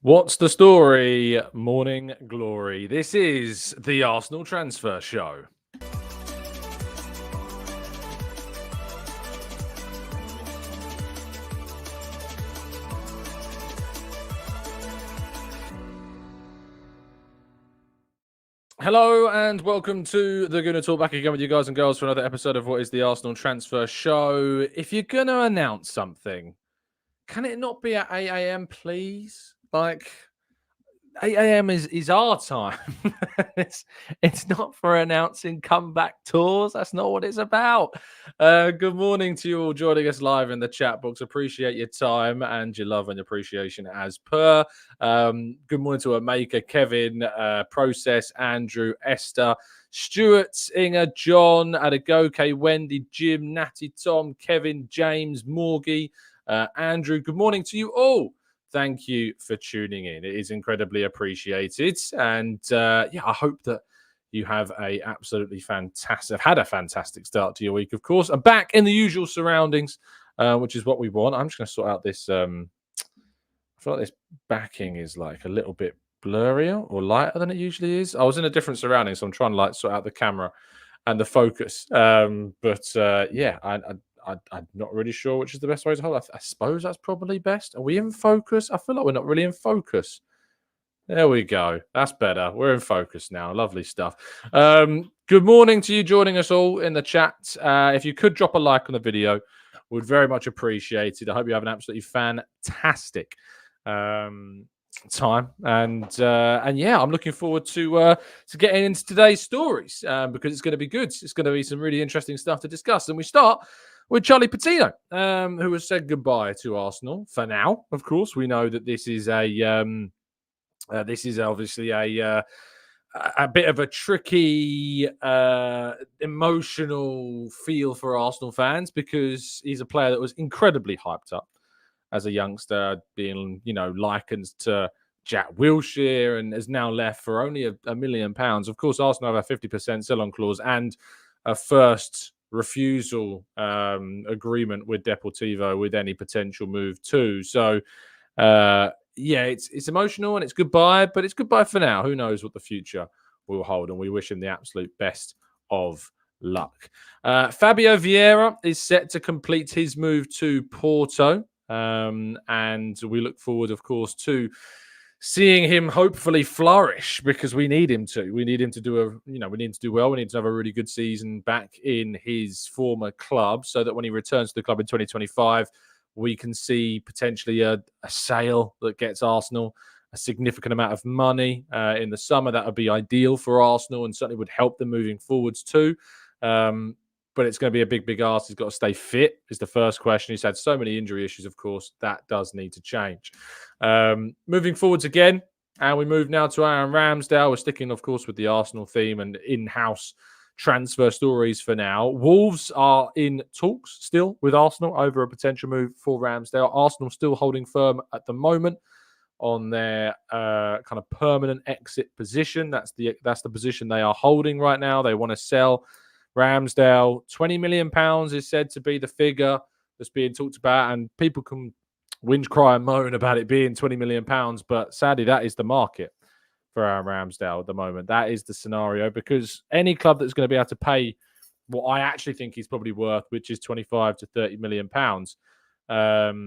What's the story? Morning glory. This is the Arsenal Transfer Show. Hello and welcome to the Gooner Talk, back again with you guys and girls for another episode of what is the Arsenal Transfer Show. If you're going to announce something, can it not be at 8 a.m, please? 8 a.m. is our time. it's not for announcing comeback tours. That's not what it's about. Good morning to you all joining us live in the chat box. Appreciate your time and your love and appreciation as per. Good morning to Amaka, Kevin, Process, Andrew, Esther, Stuart, Inga, John, Adagoke, Wendy, Jim, Natty, Tom, Kevin, James, Morgie, Andrew. Good morning to you all. Thank you for tuning in. It is incredibly appreciated. And I hope that you have had a fantastic start to your week, of course. I'm back in the usual surroundings, which is what we want. I'm just going to sort out this. I feel like this backing is like a little bit blurrier or lighter than it usually is. I was in a different surrounding, so I'm trying to sort out the camera and the focus. I'm not really sure which is the best way to hold. I suppose that's probably best. Are we in focus? I feel like we're not really in focus. There we go. That's better. We're in focus now. Lovely stuff. Good morning to you joining us all in the chat. If you could drop a like on the video, would very much appreciate it. I hope you have an absolutely fantastic time. And I'm looking forward to getting into today's stories because it's going to be good. It's going to be some really interesting stuff to discuss. And we start with Charlie Patino, who has said goodbye to Arsenal for now. Of course, we know that this is obviously a bit of a tricky, emotional feel for Arsenal fans because he's a player that was incredibly hyped up as a youngster, being likened to Jack Wilshere, and has now left for only £1 million. Of course, Arsenal have a 50% sell-on clause and a first refusal agreement with Deportivo with any potential move too. So it's emotional and it's goodbye, but it's goodbye for now. Who knows what the future will hold, and we wish him the absolute best of luck. Fabio Vieira is set to complete his move to Porto, and we look forward, of course, to seeing him hopefully flourish because we need him to. We need him to do we need to do well. We need to have a really good season back in his former club so that when he returns to the club in 2025, we can see potentially a sale that gets Arsenal a significant amount of money in the summer. That would be ideal for Arsenal and certainly would help them moving forwards too. But it's going to be a big ask. He's got to stay fit is the first question. He's had so many injury issues, of course. That does need to change. Moving forwards again, and we move now to Aaron Ramsdale. We're sticking, of course, with the Arsenal theme and in-house transfer stories for now. Wolves are in talks still with Arsenal over a potential move for Ramsdale. Arsenal still holding firm at the moment on their kind of permanent exit position. That's the position they are holding right now. They want to sell Ramsdale. £20 million is said to be the figure that's being talked about, and people can whinge, cry, and moan about it being £20 million, but sadly, that is the market for Aaron Ramsdale at the moment. That is the scenario, because any club that's going to be able to pay what I actually think he's probably worth, which is 25 to 30 million pounds, I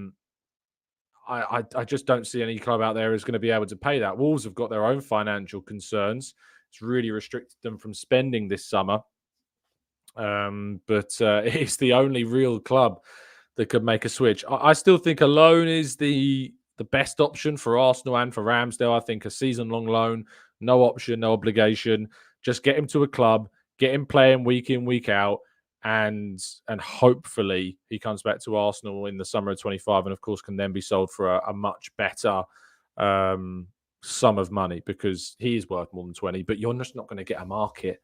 just don't see any club out there who's going to be able to pay that. Wolves have got their own financial concerns. It's really restricted them from spending this summer. But it's the only real club that could make a switch. I still think a loan is the best option for Arsenal and for Ramsdale. I think a season-long loan, no option, no obligation. Just get him to a club, get him playing week in, week out, and hopefully he comes back to Arsenal in the summer of 25 and, of course, can then be sold for a much better sum of money, because he is worth more than 20, but you're just not going to get a market.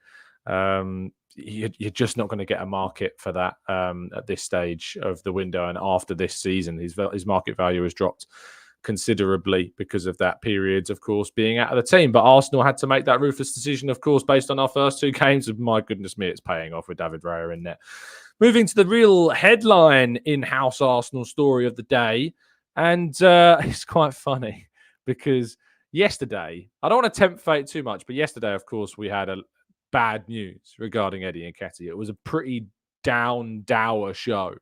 You're just not going to get a market for that at this stage of the window, and after this season his market value has dropped considerably because of that period, of course, being out of the team. But Arsenal had to make that ruthless decision, of course, based on our first two games. My goodness me, it's paying off with David Raya in there. Moving to the real headline in-house Arsenal story of the day, and it's quite funny because yesterday, I don't want to tempt fate too much, but yesterday, of course, we had a bad news regarding Eddie Nketiah. It was a pretty dour show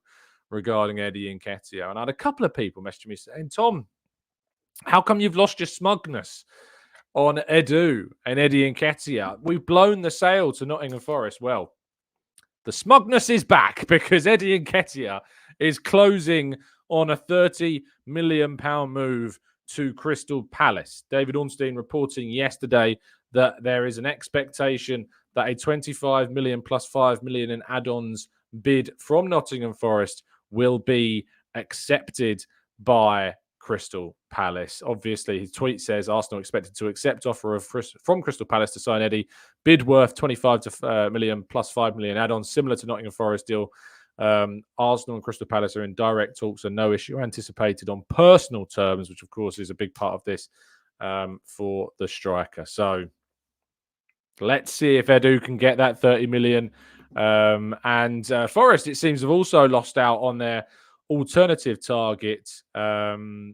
regarding Eddie Nketiah. And I had a couple of people messaging me saying, Tom, how come you've lost your smugness on Edu and Eddie Nketiah? We've blown the sail to Nottingham Forest. Well, the smugness is back because Eddie Nketiah is closing on a £30 million move to Crystal Palace. David Ornstein reporting yesterday that there is an expectation that a 25 million plus 5 million in add-ons bid from Nottingham Forest will be accepted by Crystal Palace. Obviously, his tweet says Arsenal expected to accept offer from Crystal Palace to sign Eddie. Bid worth 25 million plus 5 million add-ons, similar to Nottingham Forest deal. Arsenal and Crystal Palace are in direct talks and no issue anticipated on personal terms, which of course is a big part of this for the striker. So let's see if Edu can get that 30 million. And Forest, it seems, have also lost out on their alternative target,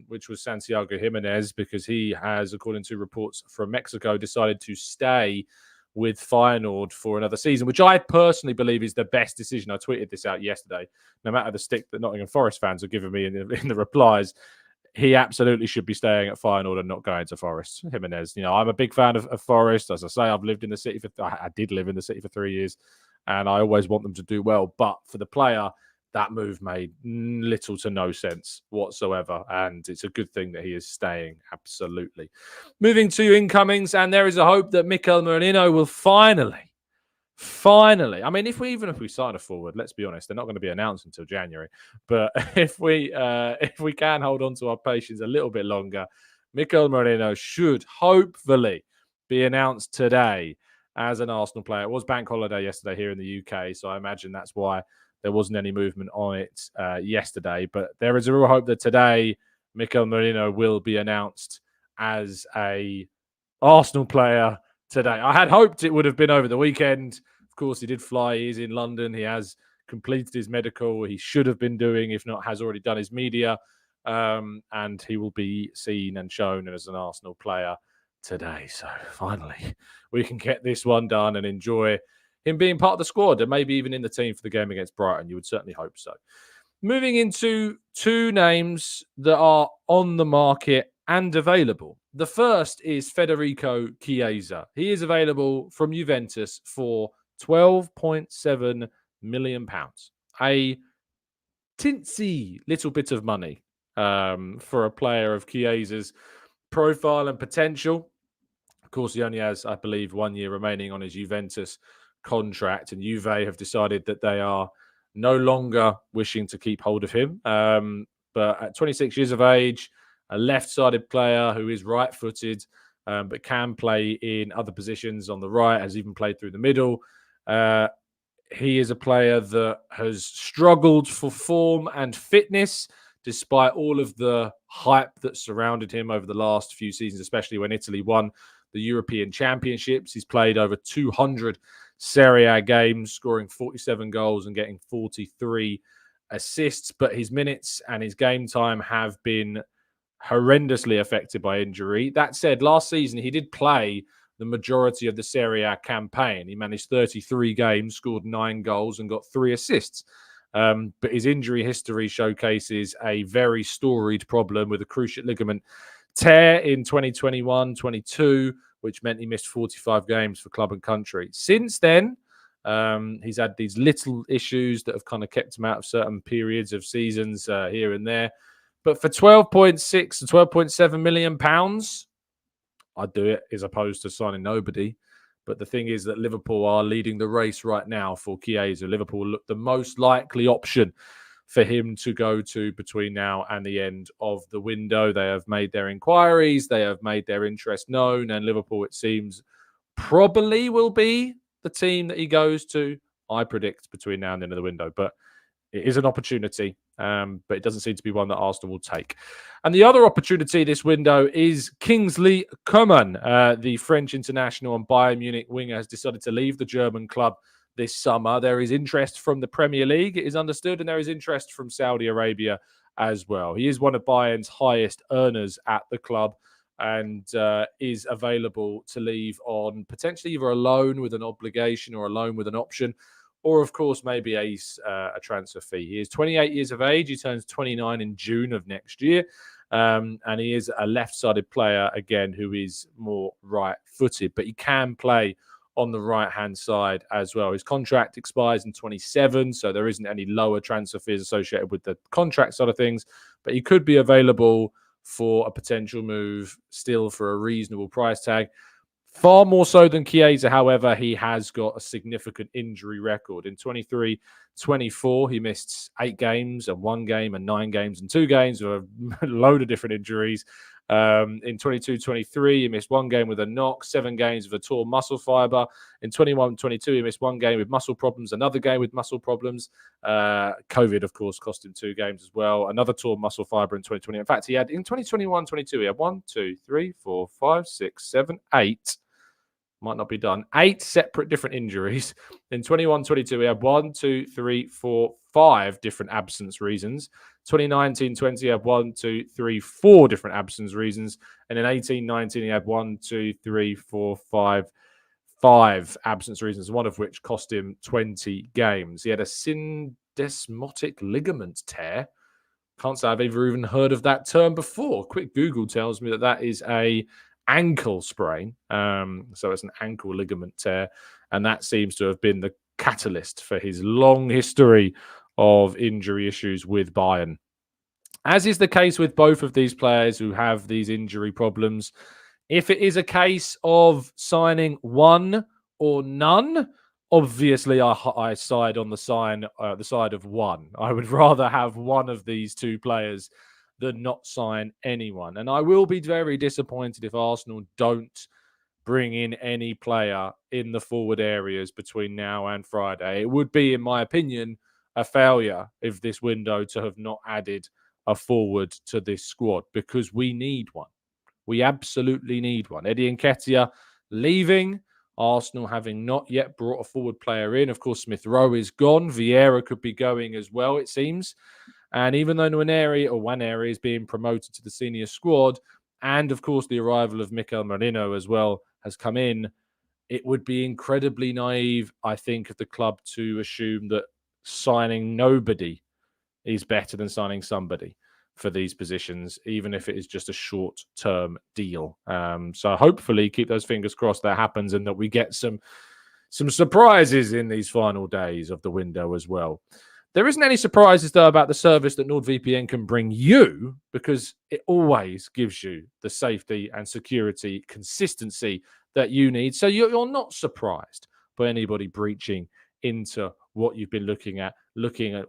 which was Santiago Jimenez, because he has, according to reports from Mexico, decided to stay with Feyenoord for another season, which I personally believe is the best decision. I tweeted this out yesterday. No matter the stick that Nottingham Forest fans are giving me in the replies, he absolutely should be staying at Feyenoord and not going to Forest. Jimenez, I'm a big fan of Forest. As I say, I've lived in the city I did live in the city for 3 years, and I always want them to do well. But for the player, that move made little to no sense whatsoever, and it's a good thing that he is staying, absolutely. Moving to incomings, and there is a hope that Mikel Merino will finally, I mean, if we sign a forward, let's be honest, they're not going to be announced until January, but if we can hold on to our patience a little bit longer, Mikel Merino should hopefully be announced today as an Arsenal player. It was bank holiday yesterday here in the UK, so I imagine that's why there wasn't any movement on it yesterday. But there is a real hope that today Mikel Merino will be announced as a Arsenal player today. I had hoped it would have been over the weekend. Of course, he did fly. He's in London. He has completed his medical. He should have been doing, if not, has already done his media. And he will be seen and shown as an Arsenal player today. So finally, we can get this one done and enjoy him being part of the squad and maybe even in the team for the game against Brighton. You would certainly hope so. Moving into two names that are on the market and available. The first is Federico Chiesa. He is available from Juventus for £12.7 million. A tinsy little bit of money for a player of Chiesa's profile and potential. Of course, he only has, I believe, 1 year remaining on his Juventus contract, and Juve have decided that they are no longer wishing to keep hold of him. But at 26 years of age, a left-sided player who is right-footed, but can play in other positions on the right, has even played through the middle. He is a player that has struggled for form and fitness, despite all of the hype that surrounded him over the last few seasons, especially when Italy won the European Championships. He's played over 200 Serie A games, scoring 47 goals and getting 43 assists. But his minutes and his game time have been horrendously affected by injury. That said, last season he did play the majority of the Serie A campaign. He managed 33 games, scored 9 goals and got 3 assists. But his injury history showcases a very storied problem with a cruciate ligament tear in 2021-22, which meant he missed 45 games for club and country. Since then, he's had these little issues that have kind of kept him out of certain periods of seasons here and there. But for 12.6 to 12.7 million pounds, I'd do it as opposed to signing nobody. But the thing is that Liverpool are leading the race right now for Chiesa. Liverpool look the most likely option for him to go to between now and the end of the window. They have made their inquiries. They have made their interest known. And Liverpool, it seems, probably will be the team that he goes to, I predict, between now and the end of the window. But it is an opportunity, but it doesn't seem to be one that Arsenal will take. And the other opportunity this window is Kingsley Coman, the French international and Bayern Munich winger, has decided to leave the German club this summer. There is interest from the Premier League, it is understood, and there is interest from Saudi Arabia as well. He is one of Bayern's highest earners at the club. and is available to leave on potentially either a loan with an obligation or a loan with an option, or of course maybe a transfer fee. He is 28 years of age. He turns 29 in June of next year. And he is a left-sided player, again, who is more right-footed, but he can play on the right-hand side as well. His contract expires in 27, so there isn't any lower transfer fees associated with the contract side of things, but he could be available for a potential move still for a reasonable price tag. Far more so than Chiesa, however, he has got a significant injury record. In 23-24, he missed 8 games and 1 game and 9 games and 2 games with a load of different injuries. In 22-23, he missed 1 game with a knock, 7 games with a torn muscle fiber. In 21-22, he missed 1 game with muscle problems, another game with muscle problems. COVID, of course, cost him 2 games as well. Another torn muscle fiber in 2020. In fact, he had in 2021-22, he had 1, 2, 3, 4, 5, 6, 7, 8. Might not be done. 8 separate different injuries. In 21-22, we had 1, 2, 3, 4, 5 different absence reasons. 2019-20, he had 1, 2, 3, 4 different absence reasons. And in 18-19, he had 1, 2, 3, 4, 5 absence reasons, one of which cost him 20 games. He had a syndesmotic ligament tear. Can't say I've ever even heard of that term before. Quick Google tells me that is a ankle sprain. So it's an ankle ligament tear. And that seems to have been the catalyst for his long history of injury issues with Bayern. As is the case with both of these players who have these injury problems, if it is a case of signing one or none, obviously I side on the side of one. I would rather have one of these two players than not sign anyone. And I will be very disappointed if Arsenal don't bring in any player in the forward areas between now and Friday. It would be, in my opinion, a failure if this window to have not added a forward to this squad, because we need one. We absolutely need one. Eddie Nketiah leaving, Arsenal having not yet brought a forward player in. Of course, Smith Rowe is gone. Vieira could be going as well, it seems. And even though Nwaneri is being promoted to the senior squad, and of course the arrival of Mikel Merino as well has come in, it would be incredibly naive, I think, of the club to assume that signing nobody is better than signing somebody for these positions, even if it is just a short-term deal. So hopefully keep those fingers crossed that happens and that we get some surprises in these final days of the window as well. There isn't any surprises, though, about the service that NordVPN can bring you, because it always gives you the safety and security, consistency that you need. So you're not surprised by anybody breaching into what you've been looking at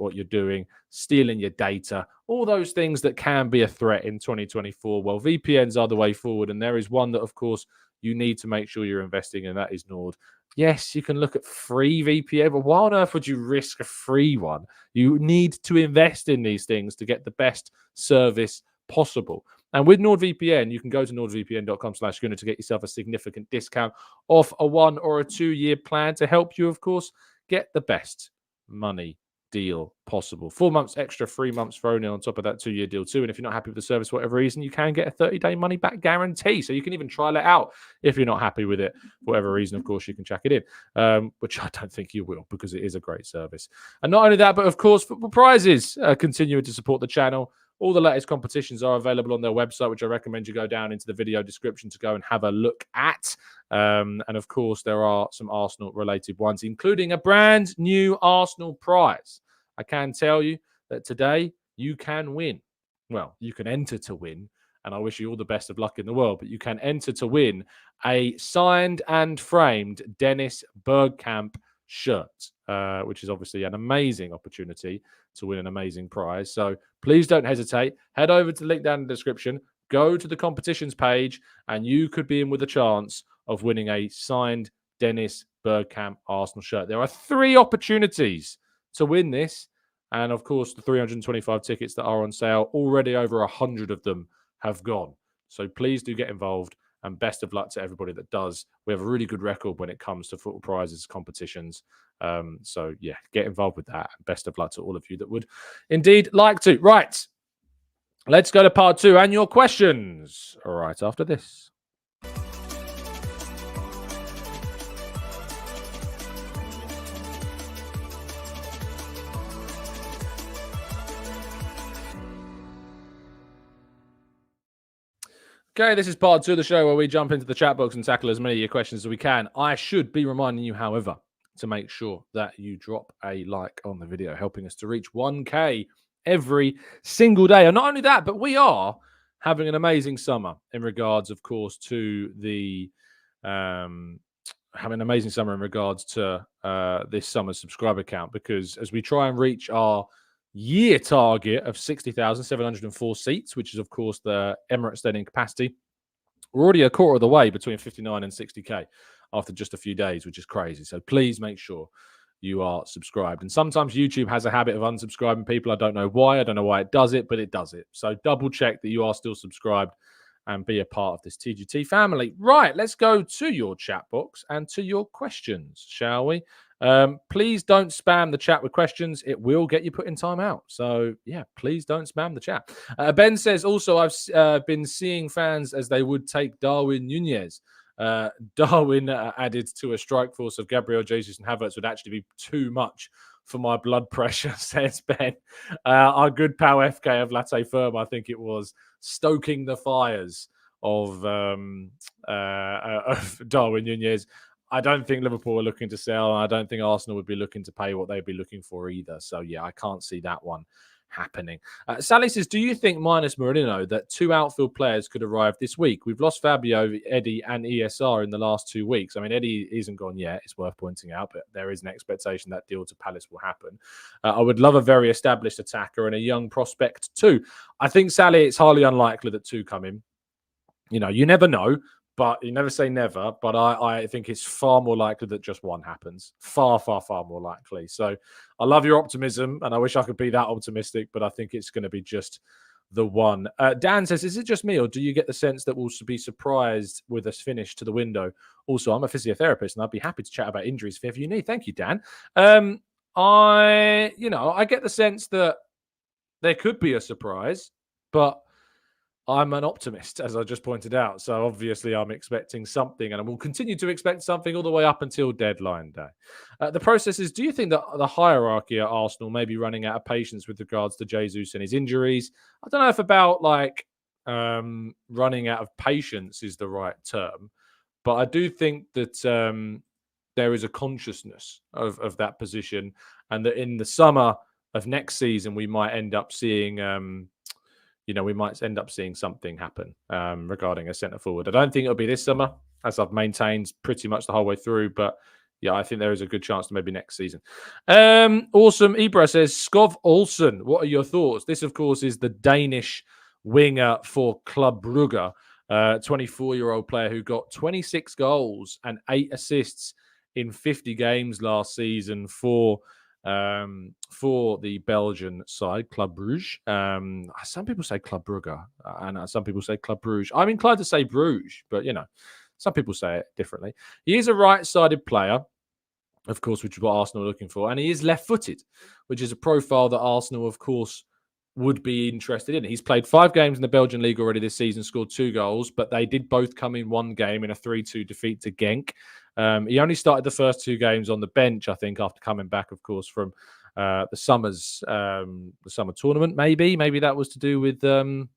what you're doing, stealing your data, all those things that can be a threat in 2024. Well, VPNs are the way forward, and there is one that, of course, you need to make sure you're investing in, and that is Nord. Yes, you can look at free VPN, but why on earth would you risk a free one? You need to invest in these things to get the best service possible. And with NordVPN, you can go to nordvpn.com/Gooner to get yourself a significant discount off a 1 or a 2 year plan to help you, of course, get the best money deal possible. 4 months extra, 3 months thrown in on top of that 2 year deal too. And if you're not happy with the service for whatever reason, you can get a 30-day money back guarantee. So you can even trial it out if you're not happy with it for whatever reason. Of course, you can check it in, which I don't think you will, because it is a great service. And not only that, but of course, football prizes continuing to support the channel. All the latest competitions are available on their website, which I recommend you go down into the video description to go and have a look at. And of course, there are some Arsenal-related ones, including a brand new Arsenal prize. I can tell you that today you can win. Well, you can enter to win, and I wish you all the best of luck in the world, but you can enter to win a signed and framed Dennis Bergkamp shirt, which is obviously an amazing opportunity to win an amazing prize. So please don't hesitate. Head over to the link down in the description, go to the competitions page, and you could be in with a chance of winning a signed Dennis Bergkamp Arsenal shirt. There are 3 opportunities to win this. And of course, the 325 tickets that are on sale, already over 100 of them have gone. So please do get involved, and best of luck to everybody that does. We have a really good record when it comes to football prizes competitions. So yeah, get involved with that. Best of luck to all of you that would indeed like to. Right. Let's go to part 2 and your questions right after this. Okay, this is part 2 of the show where we jump into the chat box and tackle as many of your questions as we can. I should be reminding you, however, to make sure that you drop a like on the video, helping us to reach 1K every single day. And not only that, but we are having an amazing summer in regards, of course, to the having an amazing summer in regards to this summer's subscriber count, because as we try and reach our year target of 60,704 seats, which is, of course, the Emirates Stadium capacity, we're already a quarter of the way between 59 and 60K after just a few days, which is crazy. So please make sure you are subscribed. And sometimes YouTube has a habit of unsubscribing people. I don't know why. I don't know why it does it, but it does it. So double check that you are still subscribed and be a part of this TGT family. Right, let's go to your chat box and to your questions, shall we? Please don't spam the chat with questions. It will get you put in timeout. So, yeah, please don't spam the chat. Ben says, also, I've been seeing fans as they would take Darwin Nunez. Darwin added to a strike force of Gabriel Jesus and Havertz would actually be too much for my blood pressure, says Ben. Our good pal FK of Latte Firm, I think it was, stoking the fires of Darwin Nunez. I don't think Liverpool are looking to sell, and I don't think Arsenal would be looking to pay what they'd be looking for either. So, yeah, I can't see that one happening. Sally says, do you think, minus Merino, that 2 outfield players could arrive this week? We've lost Fabio, Eddie, and ESR in the last 2 weeks. I mean, Eddie isn't gone yet, it's worth pointing out, but there is an expectation that deal to Palace will happen. I would love a very established attacker and a young prospect too. I think, Sally, it's highly unlikely that 2 come in. You know, you never know, but you never say never. But I think it's far more likely that just 1 happens. Far, far, far more likely. So I love your optimism, and I wish I could be that optimistic, but I think it's going to be just the 1. Dan says, is it just me, or do you get the sense that we'll be surprised with us finish to the window? Also, I'm a physiotherapist, and I'd be happy to chat about injuries if ever you need. Thank you, Dan. I get the sense that there could be a surprise, but I'm an optimist, as I just pointed out. So obviously I'm expecting something, and I will continue to expect something all the way up until deadline day. The process is, do you think that the hierarchy at Arsenal may be running out of patience with regards to Jesus and his injuries? I don't know if about running out of patience is the right term, but I do think that there is a consciousness of that position, and that in the summer of next season, we might end up seeing something happen regarding a centre forward. I don't think it'll be this summer, as I've maintained pretty much the whole way through. But yeah, I think there is a good chance to maybe next season. Awesome. Ibra says, Skov Olsen, what are your thoughts? This, of course, is the Danish winger for Club Brugge, 24-year-old player who got 26 goals and 8 assists in 50 games last season for the Belgian side, Club Brugge. Some people say Club Brugge, and some people say Club Brugge. I'm inclined to say Bruges, but, some people say it differently. He is a right-sided player, of course, which is what Arsenal are looking for, and he is left-footed, which is a profile that Arsenal, of course, would be interested in. He's played 5 games in the Belgian league already this season, scored 2 goals, but they did both come in one game in a 3-2 defeat to Genk. He only started the first 2 games on the bench, I think, after coming back, of course, from the summer tournament. Maybe that was to do with the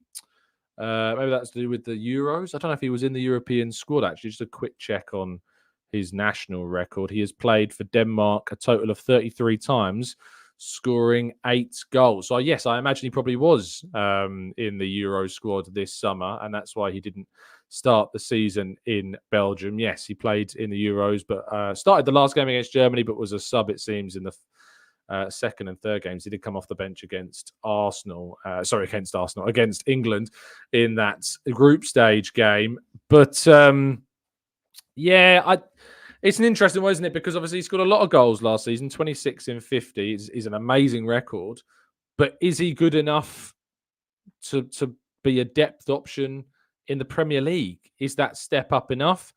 Euros. I don't know if he was in the European squad, actually. Just a quick check on his national record. He has played for Denmark a total of 33 times, scoring 8 goals. So yes, I imagine he probably was in the Euro squad this summer, and that's why he didn't start the season in Belgium. Yes, he played in the Euros, but started the last game against Germany, but was a sub, it seems, in the second and third games. He did come off the bench against England in that group stage game. But it's an interesting one, isn't it? Because obviously he scored a lot of goals last season. 26 in 50 is an amazing record. But is he good enough to be a depth option in the Premier League? Is that step up enough?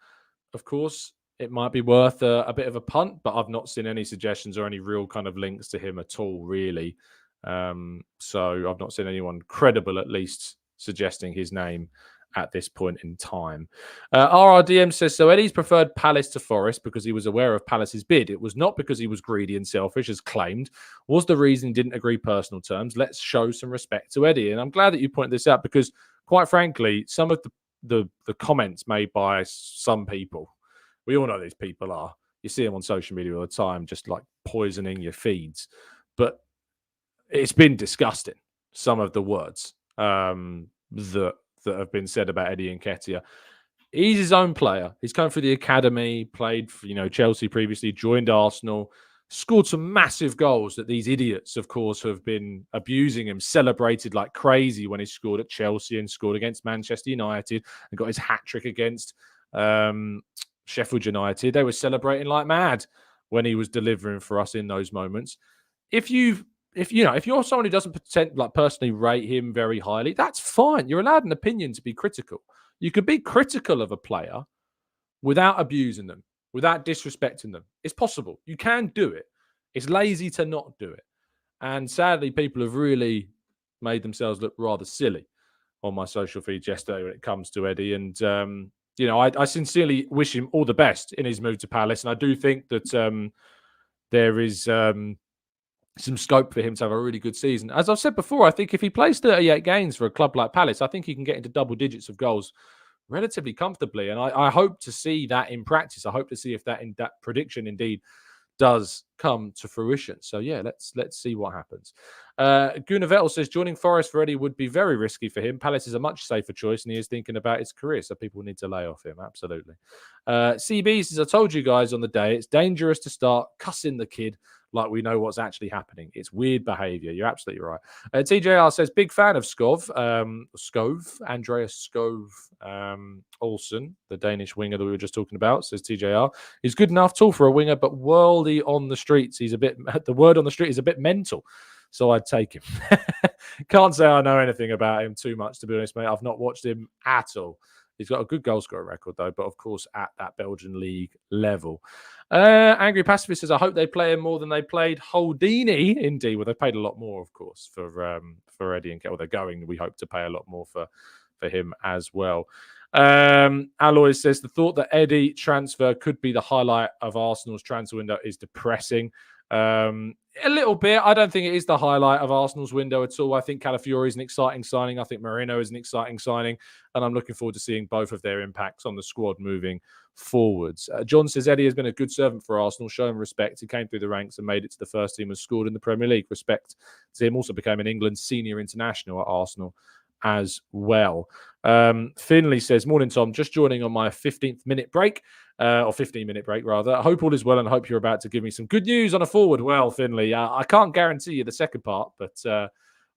Of course, it might be worth a bit of a punt, but I've not seen any suggestions or any real kind of links to him at all, really, So I've not seen anyone credible, at least, suggesting his name at this point in time. RRDM says, so Eddie's preferred Palace to Forest because he was aware of Palace's bid. It was not because he was greedy and selfish, as claimed. Was the reason he didn't agree personal terms? Let's show some respect to Eddie. And I'm glad that you pointed this out because, quite frankly, some of the comments made by some people, we all know these people are. You see them on social media all the time, just like poisoning your feeds. But it's been disgusting, some of the words that have been said about Eddie Nketiah. He's his own player. He's come through the academy, played for Chelsea previously, joined Arsenal, scored some massive goals that these idiots, of course, have been abusing him, celebrated like crazy when he scored at Chelsea and scored against Manchester United and got his hat-trick against Sheffield United. They were celebrating like mad when he was delivering for us in those moments. If you're someone who doesn't personally rate him very highly, that's fine. You're allowed an opinion to be critical. You could be critical of a player without abusing them, without disrespecting them. It's possible. You can do it. It's lazy to not do it. And sadly, people have really made themselves look rather silly on my social feeds yesterday when it comes to Eddie. And, I sincerely wish him all the best in his move to Palace. And I do think that there is some scope for him to have a really good season. As I've said before, I think if he plays 38 games for a club like Palace, I think he can get into double digits of goals relatively comfortably. And I hope to see that in practice. I hope to see if that prediction indeed does come to fruition. So yeah, let's see what happens. Gooner says joining Forest for Eddie would be very risky for him. Palace is a much safer choice, and he is thinking about his career, so people need to lay off him. Absolutely. CB says, I told you guys on the day, it's dangerous to start cussing the kid like we know what's actually happening. It's weird behavior. You're absolutely right. TJR says, big fan of Andreas Skov Olsen, the Danish winger that we were just talking about, says TJR. He's good enough, tall for a winger, but worldy on the streets. The word on the street is a bit mental. So I'd take him. Can't say I know anything about him too much, to be honest, mate. I've not watched him at all. He's got a good goal scorer record, though, but of course at that Belgian league level. Angry Pacifist says, I hope they play him more than they played Holdini. Indeed. Well, they paid a lot more, of course, for Eddie and Kel. They're going, we hope to pay a lot more for him as well. Alois says, the thought that Eddie transfer could be the highlight of Arsenal's transfer window is depressing. A little bit. I don't think it is the highlight of Arsenal's window at all. I think Calafiori is an exciting signing. I think Merino is an exciting signing. And I'm looking forward to seeing both of their impacts on the squad moving forwards. John says Eddie has been a good servant for Arsenal, showing respect. He came through the ranks and made it to the first team and scored in the Premier League. Respect to him. Also became an England senior international at Arsenal as well. Finley says, morning, Tom. Just joining on my 15-minute break. Or 15-minute break, rather. I hope all is well and hope you're about to give me some good news on a forward. Well, Finley, I can't guarantee you the second part, but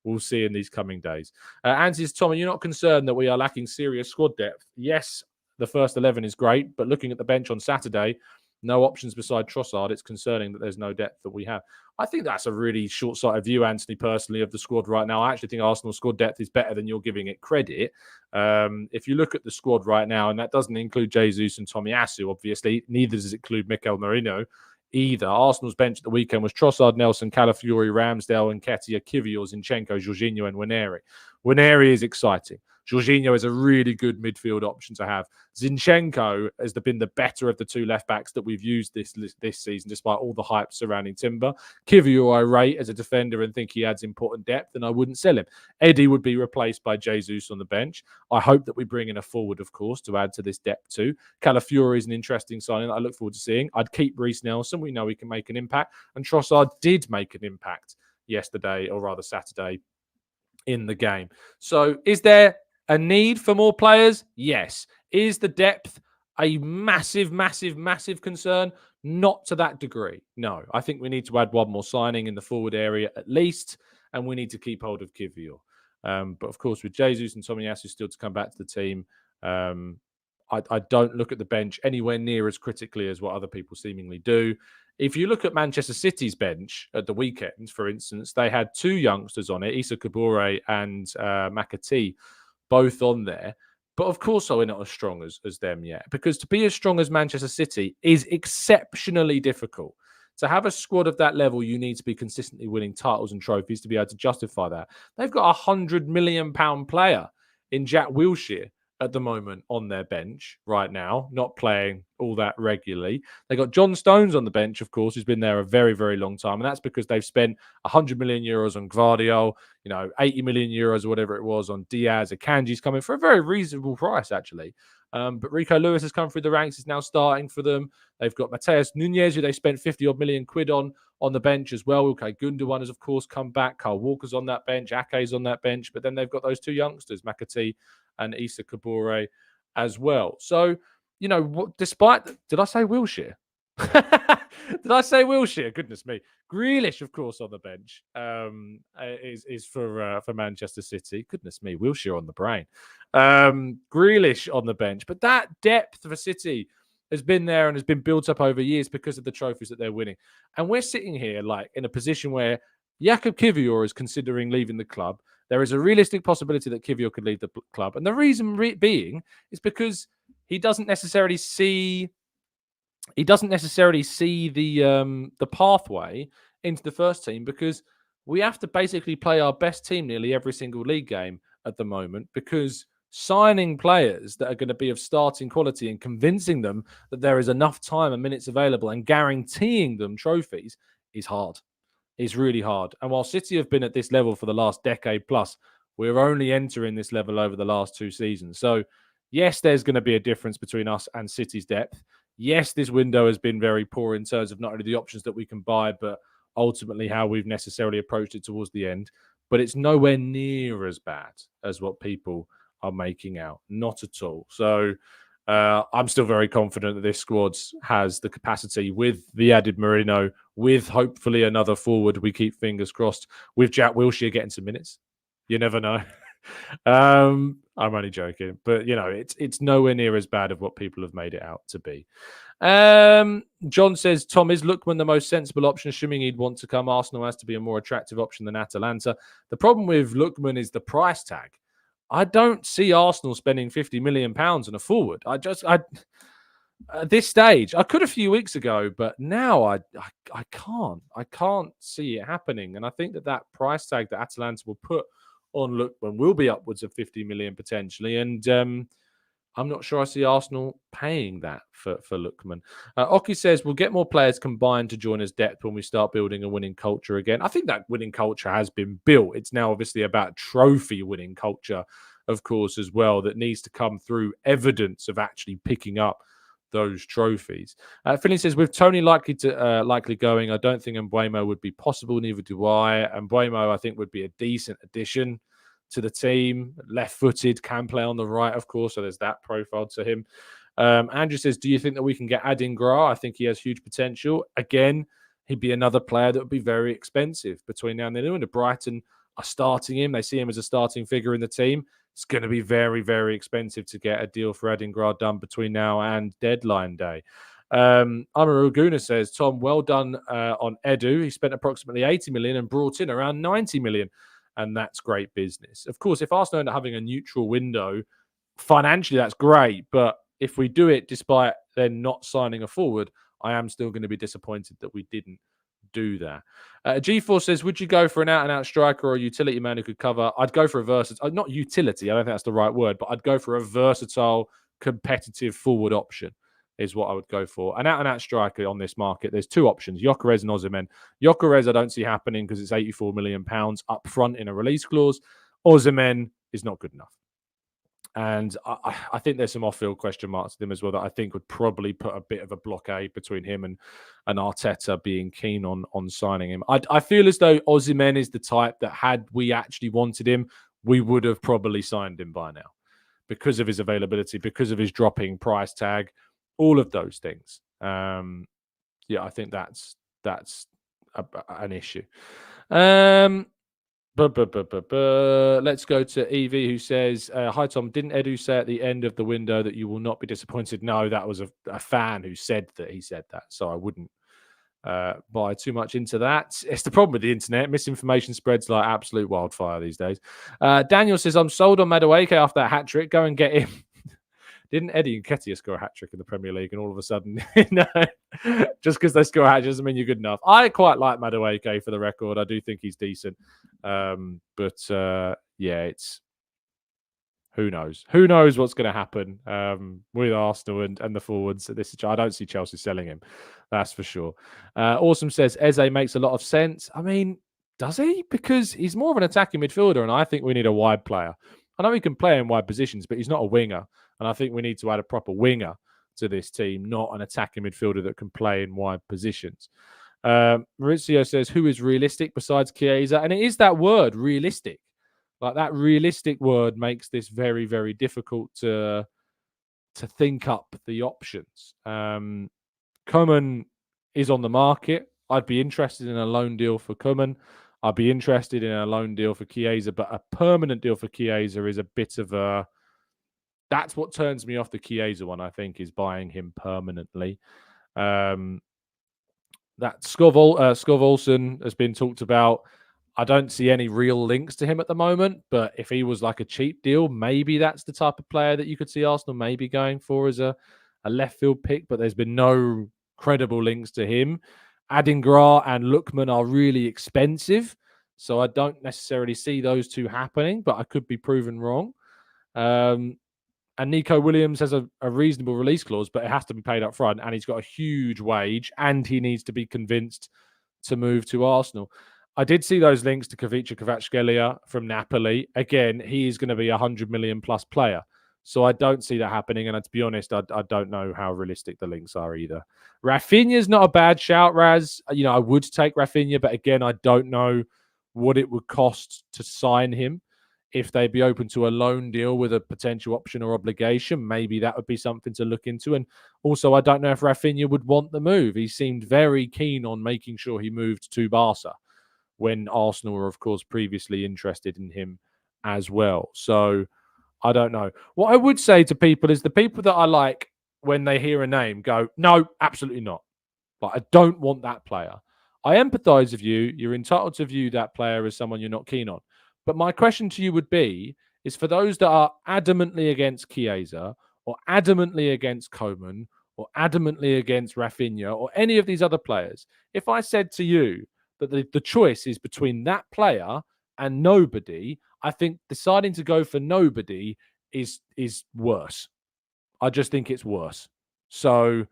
we'll see in these coming days. Andy says, Tom, are you not concerned that we are lacking serious squad depth? Yes, the first 11 is great, but looking at the bench on Saturday, no options beside Trossard, it's concerning that there's no depth that we have. I think that's a really short-sighted view, Anthony, personally, of the squad right now. I actually think Arsenal's squad depth is better than you're giving it credit. If you look at the squad right now, and that doesn't include Jesus and Tomiyasu, obviously, neither does it include Mikel Merino either. Arsenal's bench at the weekend was Trossard, Nelson, Calafiori, Ramsdale, Nketiah, Kivior, Zinchenko, Jorginho, and Nwaneri. Nwaneri is exciting. Jorginho is a really good midfield option to have. Zinchenko has been the better of the two left-backs that we've used this season, despite all the hype surrounding Timber. Kivior I rate as a defender and think he adds important depth, and I wouldn't sell him. Eddie would be replaced by Jesus on the bench. I hope that we bring in a forward, of course, to add to this depth too. Calafiori is an interesting signing that I look forward to seeing. I'd keep Reece Nelson. We know he can make an impact. And Trossard did make an impact yesterday, or rather Saturday, in the game. So is there a need for more players? Yes. Is the depth a massive, massive, massive concern? Not to that degree. No. I think we need to add one more signing in the forward area at least, and we need to keep hold of Kivior. But of course, with Jesus and Tomiyasu still to come back to the team, I don't look at the bench anywhere near as critically as what other people seemingly do. If you look at Manchester City's bench at the weekend, for instance, they had two youngsters on it, Issa Kabore and Nketiah, both on there. But of course, we're not as strong as them yet, because to be as strong as Manchester City is exceptionally difficult. To have a squad of that level, you need to be consistently winning titles and trophies to be able to justify that. They've got £100 million player in Jack Wilshere at the moment on their bench right now, not playing all that regularly. They got John Stones on the bench, of course, who's been there a very, very long time. And that's because they've spent €100 million on Gvardiol, 80 million euros or whatever it was on Diaz. Akanji's coming for a very reasonable price, actually. But Rico Lewis has come through the ranks, is now starting for them. They've got Mateus Nunez, who they spent 50 odd million quid on the bench as well. Okay, Gundogan has, of course, come back. Carl Walker's on that bench. Ake's on that bench. But then they've got those two youngsters, Nketiah and Issa Kabore as well. So, despite... Did I say Wilshere? Did I say Wilshere? Goodness me. Grealish, of course, on the bench is for Manchester City. Goodness me, Wilshere on the brain. Grealish on the bench. But that depth for City has been there and has been built up over years because of the trophies that they're winning. And we're sitting here like in a position where Jakub Kiwior is considering leaving the club. There is a realistic possibility that Kiwior could leave the club. And the reason being is because he doesn't necessarily see the pathway into the first team, because we have to basically play our best team nearly every single league game at the moment, because signing players that are going to be of starting quality and convincing them that there is enough time and minutes available and guaranteeing them trophies is hard. It's really hard. And while City have been at this level for the last decade plus, we're only entering this level over the last 2 seasons. So yes, there's going to be a difference between us and City's depth. Yes, this window has been very poor in terms of not only the options that we can buy, but ultimately how we've necessarily approached it towards the end. But it's nowhere near as bad as what people are making out. Not at all. So I'm still very confident that this squad has the capacity, with the added Merino, with hopefully another forward, we keep fingers crossed, with Jack Wilshere getting some minutes. You never know. I'm only joking, but it's nowhere near as bad of what people have made it out to be. John says, Tom, is Lookman the most sensible option, assuming he'd want to come? Arsenal has to be a more attractive option than Atalanta. The problem with Lookman is the price tag. I don't see Arsenal spending £50 million on a forward. At this stage, I could a few weeks ago, but now I can't. I can't see it happening. And I think that price tag that Atalanta will put on Lookman will be upwards of 50 million potentially. And I'm not sure I see Arsenal paying that for Lookman. Oki says, we'll get more players combined to join us depth when we start building a winning culture again. I think that winning culture has been built. It's now obviously about trophy winning culture, of course, as well, that needs to come through evidence of actually picking up those trophies. Philly says, with Tony likely going, I don't think Mbeumo would be possible. Neither do I. Mbeumo, I think, would be a decent addition to the team. Left-footed, can play on the right, of course, so there's that profile to him. Andrew says, do you think that we can get Adingra? I think he has huge potential. Again, he'd be another player that would be very expensive between now and then. And if Brighton are starting him, they see him as a starting figure in the team, it's going to be very, very expensive to get a deal for Adingra done between now and deadline day. Amaru Gooner says, Tom, well done on Edu. He spent approximately 80 million and brought in around 90 million. And that's great business. Of course, if Arsenal end up having a neutral window, financially, that's great. But if we do it despite then not signing a forward, I am still going to be disappointed that we didn't do that. G4 says, would you go for an out-and-out striker or a utility man who could cover? I'd go for a versatile, not utility, I don't think that's the right word, but I'd go for a versatile, competitive forward option is what I would go for. An out-and-out striker on this market, there's 2 options, Gyökeres and Osimhen. Gyökeres I don't see happening because it's £84 million up front in a release clause. Osimhen is not good enough. And I think there's some off-field question marks to him as well that I think would probably put a bit of a blockade between him and Arteta being keen on signing him. I feel as though Osimhen is the type that had we actually wanted him, we would have probably signed him by now because of his availability, because of his dropping price tag, all of those things. I think that's an issue. Let's go to Evie, who says, hi, Tom. Didn't Edu say at the end of the window that you will not be disappointed? No, that was a fan who said that he said that. So I wouldn't buy too much into that. It's the problem with the internet. Misinformation spreads like absolute wildfire these days. Daniel says, I'm sold on Madueke after that hat-trick. Go and get him. Didn't Eddie Nketiah score a hat-trick in the Premier League and all of a sudden, just because they score a hat doesn't mean you're good enough. I quite like Madueke for the record. I do think he's decent. It's who knows? Who knows what's going to happen with Arsenal and the forwards? I don't see Chelsea selling him. That's for sure. Awesome says Eze makes a lot of sense. I mean, does he? Because he's more of an attacking midfielder, and I think we need a wide player. I know he can play in wide positions, but he's not a winger. And I think we need to add a proper winger to this team, not an attacking midfielder that can play in wide positions. Maurizio says, who is realistic besides Chiesa? And it is that word, realistic. Like that realistic word makes this very, very difficult to think up the options. Coman is on the market. I'd be interested in a loan deal for Coman. I'd be interested in a loan deal for Chiesa, but a permanent deal for Chiesa is a bit of a... That's what turns me off the Chiesa one, I think, is buying him permanently. That Skov Olsen has been talked about. I don't see any real links to him at the moment, but if he was like a cheap deal, maybe that's the type of player that you could see Arsenal maybe going for as a left field pick, but there's been no credible links to him. Adingra and Lookman are really expensive, so I don't necessarily see those two happening, but I could be proven wrong. And Nico Williams has a reasonable release clause, but it has to be paid up front, and he's got a huge wage, and he needs to be convinced to move to Arsenal. I did see those links to Kavica Kvaratskhelia from Napoli. Again, he is going to be a 100 million plus player. So I don't see that happening. And to be honest, I don't know how realistic the links are either. Rafinha's not a bad shout, Raz. I would take Rafinha, but again, I don't know what it would cost to sign him. If they'd be open to a loan deal with a potential option or obligation, maybe that would be something to look into. And also, I don't know if Rafinha would want the move. He seemed very keen on making sure he moved to Barca, when Arsenal were, of course, previously interested in him as well. So I don't know. What I would say to people is the people that I like, when they hear a name, go, no, absolutely not. Like, I don't want that player. I empathise with you. You're entitled to view that player as someone you're not keen on. But my question to you would be, is for those that are adamantly against Chiesa, or adamantly against Coman, or adamantly against Rafinha, or any of these other players, if I said to you that the choice is between that player and nobody, I think deciding to go for nobody is worse. I just think it's worse. So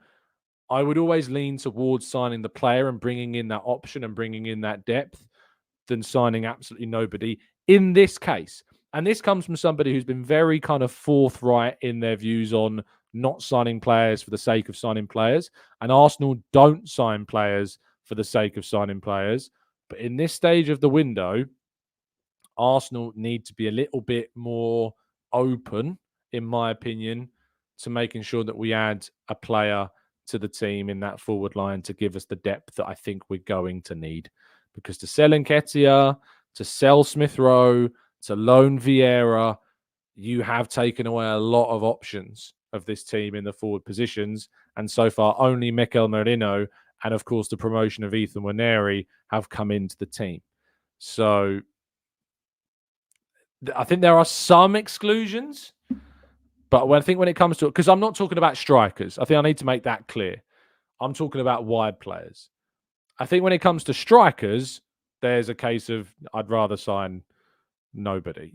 I would always lean towards signing the player and bringing in that option and bringing in that depth than signing absolutely nobody in this case. And this comes from somebody who's been very kind of forthright in their views on not signing players for the sake of signing players. And Arsenal don't sign players for the sake of signing players. But in this stage of the window, Arsenal need to be a little bit more open, in my opinion, to making sure that we add a player to the team in that forward line to give us the depth that I think we're going to need. Because to sell Nketiah, to sell Smith Rowe, to loan Vieira, you have taken away a lot of options of this team in the forward positions. And so far, only Mikel Merino and, of course, the promotion of Ethan Nwaneri have come into the team. So I think there are some exclusions. But I think when it comes to... Because I'm not talking about strikers. I think I need to make that clear. I'm talking about wide players. I think when it comes to strikers, there's a case of I'd rather sign nobody.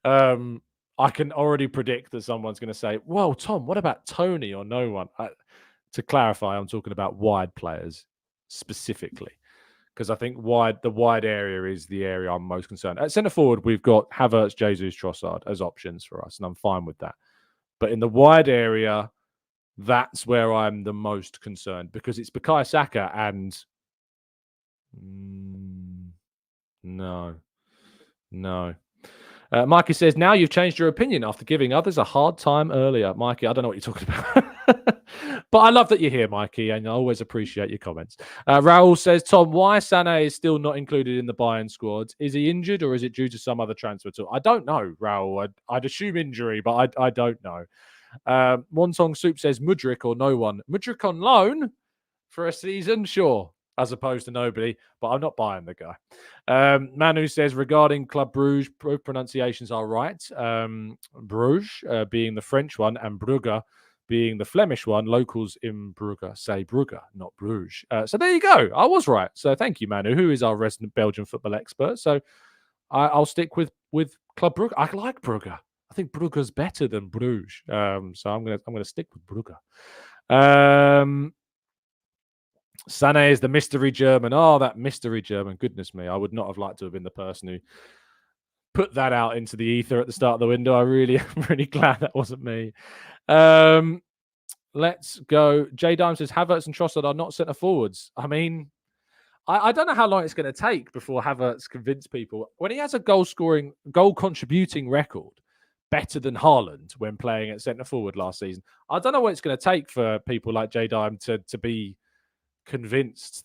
I can already predict that someone's going to say, well, Tom, what about Tony or no one? To clarify, I'm talking about wide players specifically, because I think the wide area is the area I'm most concerned. At centre forward, we've got Havertz, Jesus, Trossard as options for us, and I'm fine with that. But in the wide area, that's where I'm the most concerned, because it's Bukayo Saka and no. Mikey says, now you've changed your opinion after giving others a hard time earlier. Mikey, I don't know what you're talking about. But I love that you're here, Mikey, and I always appreciate your comments. Raul says, Tom, why Sané is still not included in the Bayern squad? Is he injured or is it due to some other transfer tool? I don't know, Raul. I'd assume injury, but I don't know. One Song Soup says, Mudryk or no one? Mudryk on loan for a season? Sure. as opposed to nobody, but I'm not buying the guy. Manu says, regarding Club Bruges, pronunciations are right. Bruges being the French one and Brugge being the Flemish one. Locals in Brugge say Brugge, not Bruges. So there you go. I was right. So thank you, Manu, who is our resident Belgian football expert. So I'll stick with Club Brugge. I like Brugge. I think Brugge's better than Bruges. So I'm gonna stick with Brugge. Sané is the mystery German. Oh, that mystery German. Goodness me. I would not have liked to have been the person who put that out into the ether at the start of the window. I'm really glad that wasn't me. Let's go. J Dime says Havertz and Trossard are not centre forwards. I mean, I don't know how long it's going to take before Havertz convince people. When he has a goal contributing record better than Haaland when playing at centre forward last season, I don't know what it's going to take for people like J Dime to be convinced.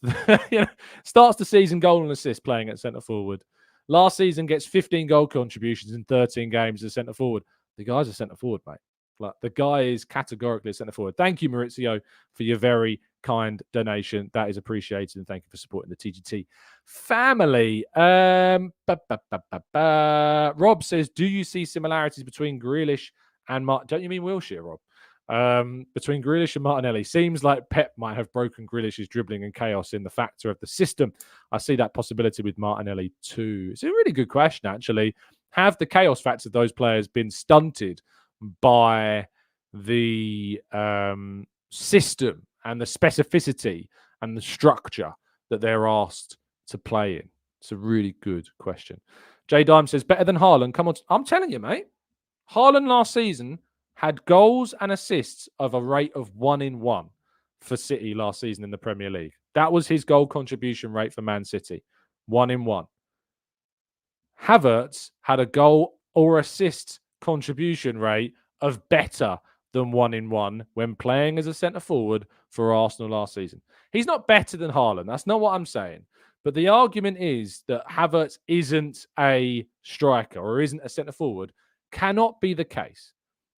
Starts the season goal and assist playing at centre forward. Last season gets 15 goal contributions in 13 games as centre forward. The guy's a centre forward, mate. Like, the guy is categorically a centre forward. Thank you, Maurizio, for your very kind donation. That is appreciated, and thank you for supporting the TGT family. Rob says, do you see similarities between Grealish and don't you mean Wilshere, Rob? Between Grealish and Martinelli. Seems like Pep might have broken Grealish's dribbling and chaos in the factor of the system. I see that possibility with Martinelli too. It's a really good question, actually. Have the chaos factor of those players been stunted by the system and the specificity and the structure that they're asked to play in? It's a really good question. J Dime says, better than Haaland. Come on. I'm telling you, mate. Haaland last season had goals and assists of a rate of 1 in 1 for City last season in the Premier League. That was his goal contribution rate for Man City. 1 in 1. Havertz had a goal or assist contribution rate of better than 1 in 1 when playing as a centre forward for Arsenal last season. He's not better than Haaland. That's not what I'm saying. But the argument is that Havertz isn't a striker or isn't a centre forward cannot be the case.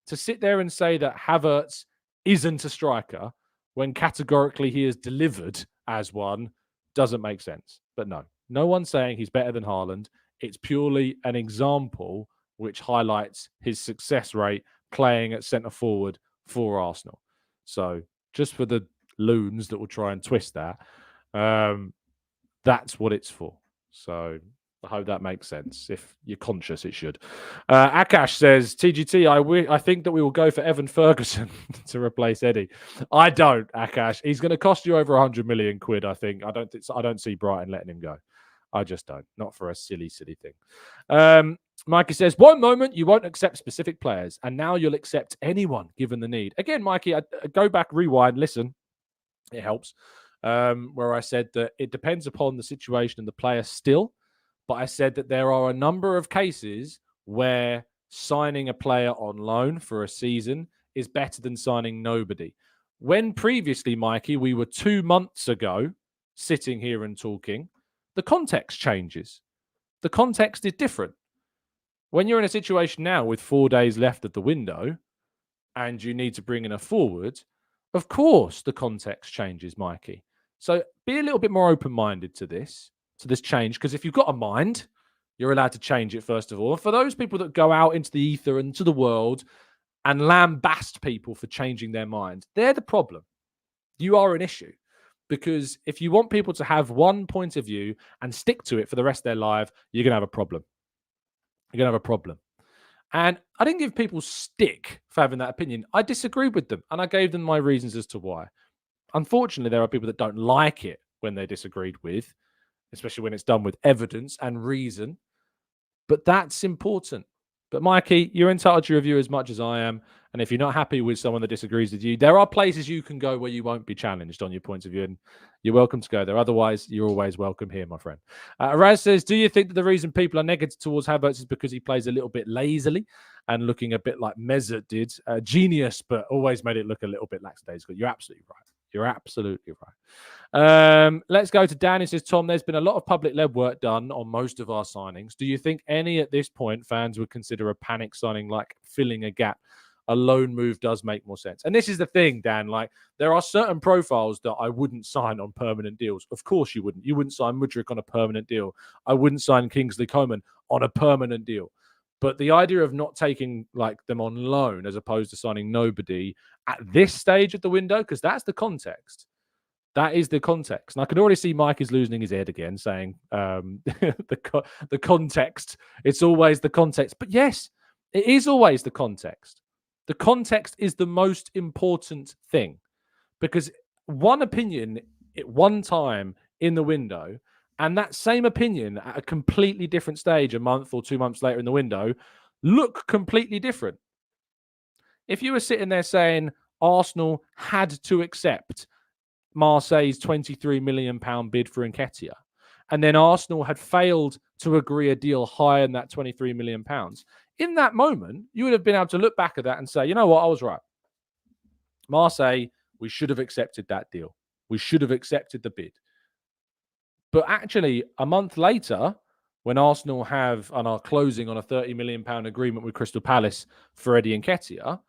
To sit there and say that Havertz isn't a striker when categorically he is delivered as one doesn't make sense. But no one's saying he's better than Haaland. It's purely an example which highlights his success rate playing at centre forward for Arsenal. So just for the loons that will try and twist that, that's what it's for. So I hope that makes sense. If you're conscious, it should. Akash says, TGT, I think that we will go for Evan Ferguson to replace Eddie. I don't, Akash. He's going to cost you over 100 million quid, I think. I don't see Brighton letting him go. I just don't. Not for a silly thing. Mikey says, one moment you won't accept specific players, and now you'll accept anyone given the need. Again, Mikey, I go back, rewind, listen. It helps. Where I said that it depends upon the situation and the player still. But I said that there are a number of cases where signing a player on loan for a season is better than signing nobody. When previously, Mikey, we were 2 months ago sitting here and talking, the context changes. The context is different. When you're in a situation now with 4 days left of the window and you need to bring in a forward, of course the context changes, Mikey. So be a little bit more open-minded to this change, because if you've got a mind, you're allowed to change it first of all. And for those people that go out into the ether and to the world and lambast people for changing their mind, they're the problem. You are an issue, because if you want people to have one point of view and stick to it for the rest of their life, you're going to have a problem. You're going to have a problem. And I didn't give people stick for having that opinion. I disagreed with them, and I gave them my reasons as to why. Unfortunately, there are people that don't like it when they're disagreed with, especially when it's done with evidence and reason. But that's important. But Mikey, you're entitled to your view as much as I am. And if you're not happy with someone that disagrees with you, there are places you can go where you won't be challenged on your points of view. And you're welcome to go there. Otherwise, you're always welcome here, my friend. Raz says, do you think that the reason people are negative towards Havertz is because he plays a little bit lazily and looking a bit like Mesut did? Genius, but always made it look a little bit lackadaisical. You're absolutely right. You're absolutely right. Let's go to Dan. He says, Tom, there's been a lot of public legwork done on most of our signings. Do you think any at this point fans would consider a panic signing like filling a gap a loan move does make more sense. And this is the thing, Dan, like there are certain profiles that I wouldn't sign on permanent deals. Of course you wouldn't. You wouldn't sign Mudryk on a permanent deal. I wouldn't sign Kingsley Coman on a permanent deal. But the idea of not taking like them on loan as opposed to signing nobody at this stage of the window, because that's the context. That is the context. And I can already see Mike is losing his head again, saying the context. It's always the context. But yes, it is always the context. The context is the most important thing, because one opinion at one time in the window and that same opinion at a completely different stage a month or 2 months later in the window look completely different. If you were sitting there saying Arsenal had to accept Marseille's £23 million bid for Nketiah, and then Arsenal had failed to agree a deal higher than that £23 million, in that moment, you would have been able to look back at that and say, you know what, I was right. Marseille, we should have accepted that deal. We should have accepted the bid. But actually, a month later, when Arsenal have and are closing on a £30 million agreement with Crystal Palace for Eddie Nketiah,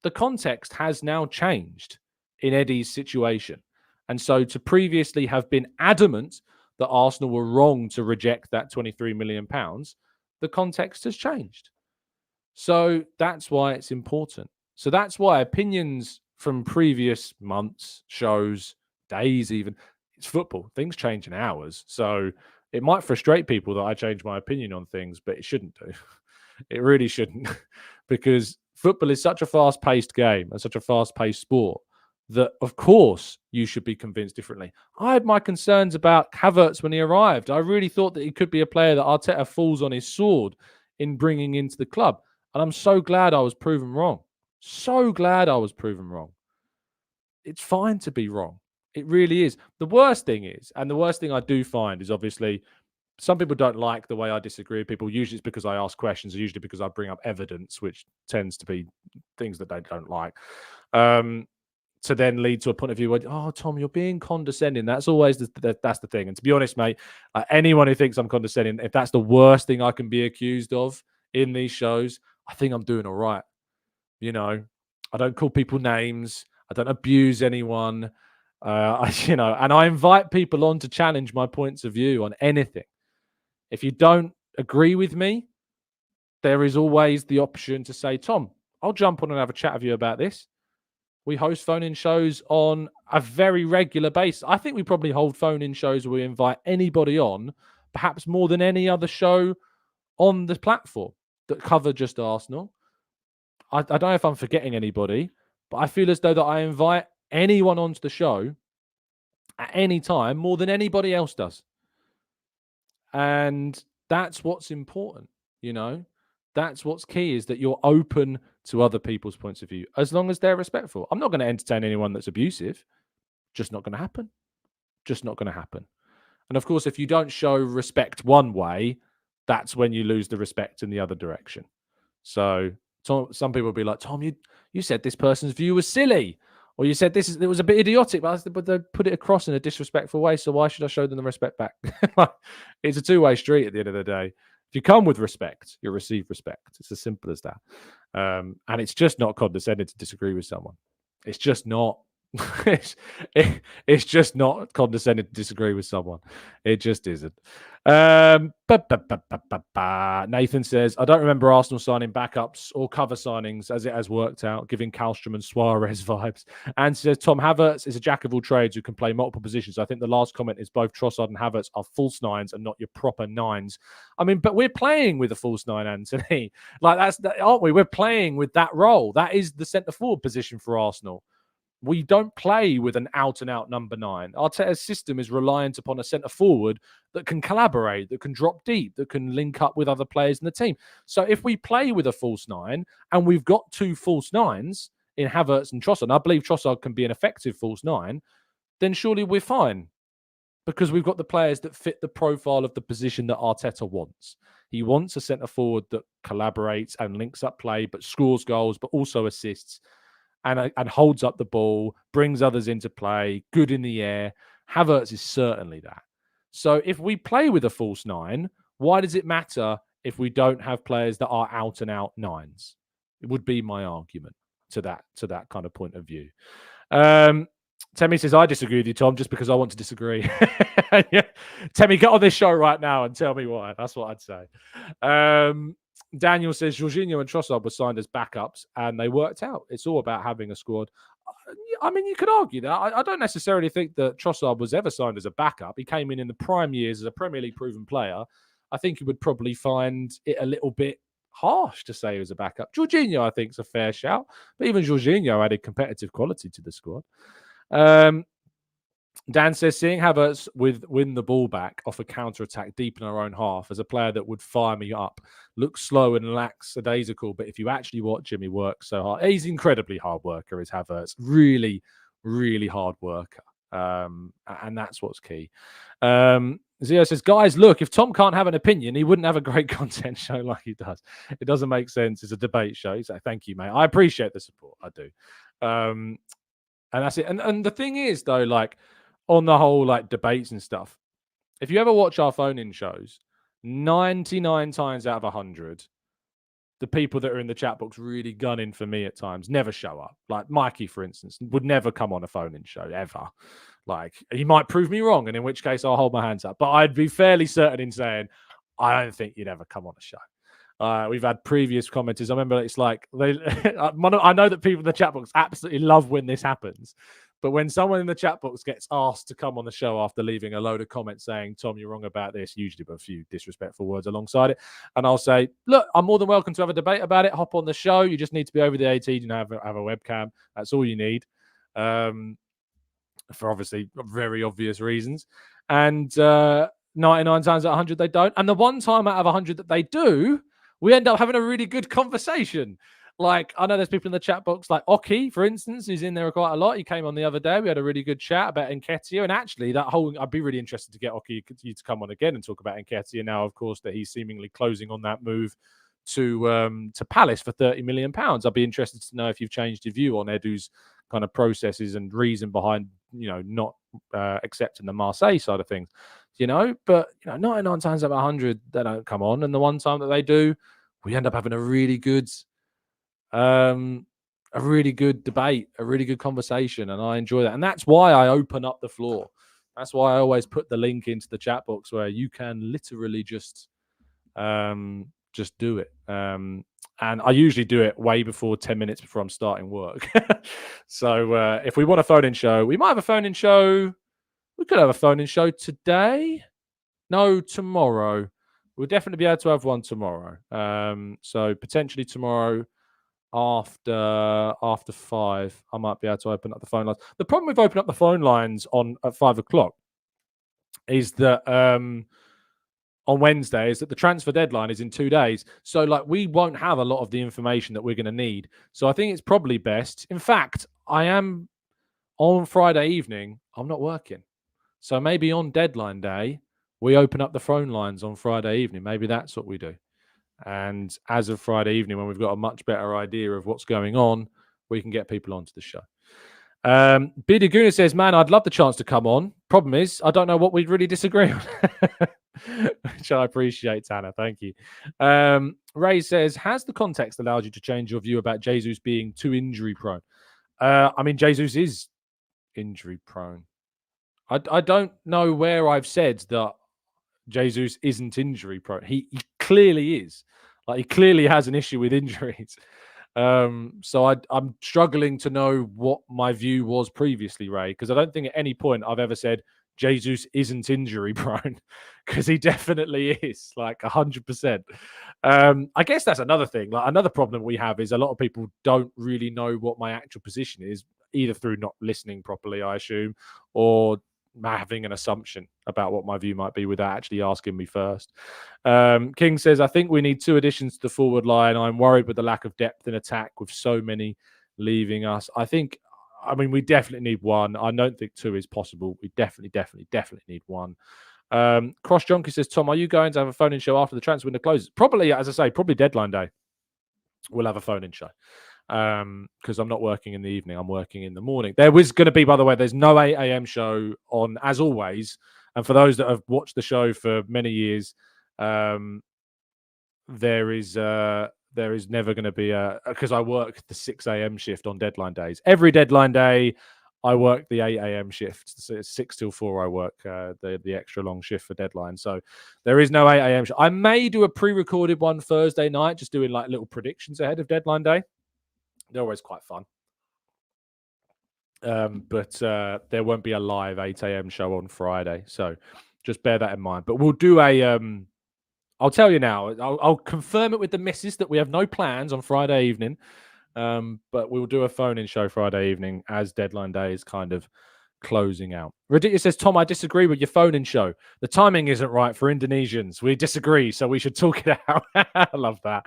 the context has now changed in Eddie's situation. And so to previously have been adamant that Arsenal were wrong to reject that £23 million, the context has changed. So that's why it's important. So that's why opinions from previous months, shows, days even, it's football. Things change in hours. So it might frustrate people that I change my opinion on things, but it shouldn't do. It really shouldn't, because football is such a fast-paced game and such a fast-paced sport that, of course, you should be convinced differently. I had my concerns about Havertz when he arrived. I really thought that he could be a player that Arteta falls on his sword in bringing into the club. And I'm so glad I was proven wrong. So glad I was proven wrong. It's fine to be wrong. It really is. The worst thing is, and the worst thing I do find is obviously some people don't like the way I disagree with people. Usually it's because I ask questions, or usually because I bring up evidence, which tends to be things that they don't like. To then lead to a point of view where, oh, Tom, you're being condescending. That's always that's the thing. And to be honest, mate, anyone who thinks I'm condescending, if that's the worst thing I can be accused of in these shows, I think I'm doing all right. You know, I don't call people names. I don't abuse anyone. And I invite people on to challenge my points of view on anything. If you don't agree with me, there is always the option to say, Tom, I'll jump on and have a chat with you about this. We host phone-in shows on a very regular basis. I think we probably hold phone-in shows where we invite anybody on, perhaps more than any other show on the platform that cover just Arsenal. I don't know if I'm forgetting anybody, but I feel as though that I invite anyone onto the show at any time more than anybody else does. And that's what's important, you know? That's what's key, is that you're open to other people's points of view, as long as they're respectful. I'm not going to entertain anyone that's abusive. Just not going to happen. Just not going to happen. And of course, if you don't show respect one way, that's when you lose the respect in the other direction. So some people will be like, Tom, you said this person's view was silly, or you said it was a bit idiotic, but they put it across in a disrespectful way. So why should I show them the respect back? It's a two-way street at the end of the day. If you come with respect, you'll receive respect. It's as simple as that. And it's just not condescending to disagree with someone. It's just not. It's just not condescending to disagree with someone. It just isn't. Nathan says, I don't remember Arsenal signing backups or cover signings as it has worked out, giving Kallstrom and Suarez vibes. And says, Tom, Havertz is a jack of all trades who can play multiple positions. I think the last comment is both Trossard and Havertz are false nines and not your proper nines. I mean, but we're playing with a false nine, Anthony. Aren't we? We're playing with that role. That is the centre forward position for Arsenal. We don't play with an out-and-out number 9. Arteta's system is reliant upon a centre-forward that can collaborate, that can drop deep, that can link up with other players in the team. So if we play with a false 9, and we've got 2 false 9s in Havertz and Trossard, and I believe Trossard can be an effective false 9, then surely we're fine, because we've got the players that fit the profile of the position that Arteta wants. He wants a centre-forward that collaborates and links up play, but scores goals, but also assists, and holds up the ball, brings others into play, good in the air. Havertz is certainly that. So if we play with a false 9, why does it matter if we don't have players that are out-and-out 9s? It would be my argument. to that kind of point of view. Temi says, I disagree with you, Tom, just because I want to disagree. Yeah. Temi, get on this show right now and tell me why. That's what I'd say. Daniel says, Jorginho and Trossard were signed as backups and they worked out. It's all about having a squad. I mean, you could argue that. I don't necessarily think that Trossard was ever signed as a backup. He came in the prime years as a Premier League proven player. I think you would probably find it a little bit harsh to say he was a backup. Jorginho, I think, is a fair shout. But even Jorginho added competitive quality to the squad. Dan says, seeing Havertz win the ball back off a counter-attack deep in our own half as a player that would fire me up, looks slow and lackadaisical, but if you actually watch him, he works so hard. He's incredibly hard worker, is Havertz. Really, really hard worker. And that's what's key. Zio says, guys, look, if Tom can't have an opinion, he wouldn't have a great content show like he does. It doesn't make sense. It's a debate show. He's like, thank you, mate. I appreciate the support. I do. And that's it. And the thing is, though, like, on the whole, like, debates and stuff, if you ever watch our phone-in shows, 99 times out of 100, the people that are in the chat box really gunning for me at times never show up. Like Mikey, for instance, would never come on a phone-in show, ever. Like, he might prove me wrong, and in which case I'll hold my hands up. But I'd be fairly certain in saying, I don't think you'd ever come on a show. We've had previous commenters. I remember it's like, I know that people in the chat box absolutely love when this happens. But when someone in the chat box gets asked to come on the show after leaving a load of comments saying, Tom, you're wrong about this, usually with a few disrespectful words alongside it, and I'll say, look, I'm more than welcome to have a debate about it. Hop on the show. You just need to be over the 18 and have a webcam. That's all you need, for obviously very obvious reasons. And 99 times out of 100, they don't. And the one time out of 100 that they do, we end up having a really good conversation. Like, I know there's people in the chat box, like Oki, for instance, who's in there quite a lot. He came on the other day. We had a really good chat about Nketiah. And actually, I'd be really interested to get Oki to come on again and talk about Nketiah now, of course, that he's seemingly closing on that move to Palace for £30 million. I'd be interested to know if you've changed your view on Edu's kind of processes and reason behind, not accepting the Marseille side of things, But, 99 times out of 100, they don't come on. And the one time that they do, we end up having a really good debate, a really good conversation, and I enjoy that. And that's why I open up the floor. That's why I always put the link into the chat box where you can literally just do it. And I usually do it way before 10 minutes before I'm starting work. So if we want a phone-in show, we might have a phone-in show. We could have a phone-in show today. No, tomorrow. We'll definitely be able to have one tomorrow. So potentially tomorrow, after 5, I might be able to open up the phone lines. The problem with opening up the phone lines at 5 o'clock is that on Wednesday is that the transfer deadline is in 2 days. So like, we won't have a lot of the information that we're going to need. So I think it's probably best. In fact, I am on Friday evening, I'm not working. So maybe on deadline day, we open up the phone lines on Friday evening. Maybe that's what we do. And as of Friday evening, when we've got a much better idea of what's going on, we can get people onto the show. Biddy Gooner says, man, I'd love the chance to come on. Problem is, I don't know what we'd really disagree on. Which I appreciate, Tanner. Thank you. Ray says, has the context allowed you to change your view about Jesus being too injury prone? I mean, Jesus is injury prone. I don't know where I've said that Jesus isn't injury prone. He clearly is. Like, he clearly has an issue with injuries. So I'm struggling to know what my view was previously, Ray, because I don't think at any point I've ever said Jesus isn't injury prone, because he definitely is, like 100%. I guess that's another thing. Like, another problem we have is a lot of people don't really know what my actual position is, either through not listening properly, I assume, or having an assumption about what my view might be without actually asking me first. King says, I think we need 2 additions to the forward line. I'm worried with the lack of depth in attack with so many leaving us. I mean, we definitely need 1. I don't think 2 is possible. We definitely need 1. Cross Jonky says, Tom, are you going to have a phone-in show after the transfer window closes? Probably, as I say, probably deadline day. We'll have a phone-in show. Because I'm not working in the evening, I'm working in the morning. There was going to be, by the way, there's no 8 a.m. show on, as always. And for those that have watched the show for many years, there is there is never going to be because I work the 6 a.m. shift on deadline days. Every deadline day, I work the 8 a.m. shift. So it's 6 till 4 I work the extra long shift for deadline. So there is no 8 a.m. I may do a pre-recorded one Thursday night, just doing like little predictions ahead of deadline day. They're always quite fun. But there won't be a live 8 a.m. show on Friday. So just bear that in mind. But we'll do I'll tell you now, I'll confirm it with the missus that we have no plans on Friday evening. But we'll do a phone-in show Friday evening as deadline day is kind of closing out. Ridiculous says, Tom, I disagree with your phone-in show. The timing isn't right for Indonesians. We disagree, so we should talk it out. I love that.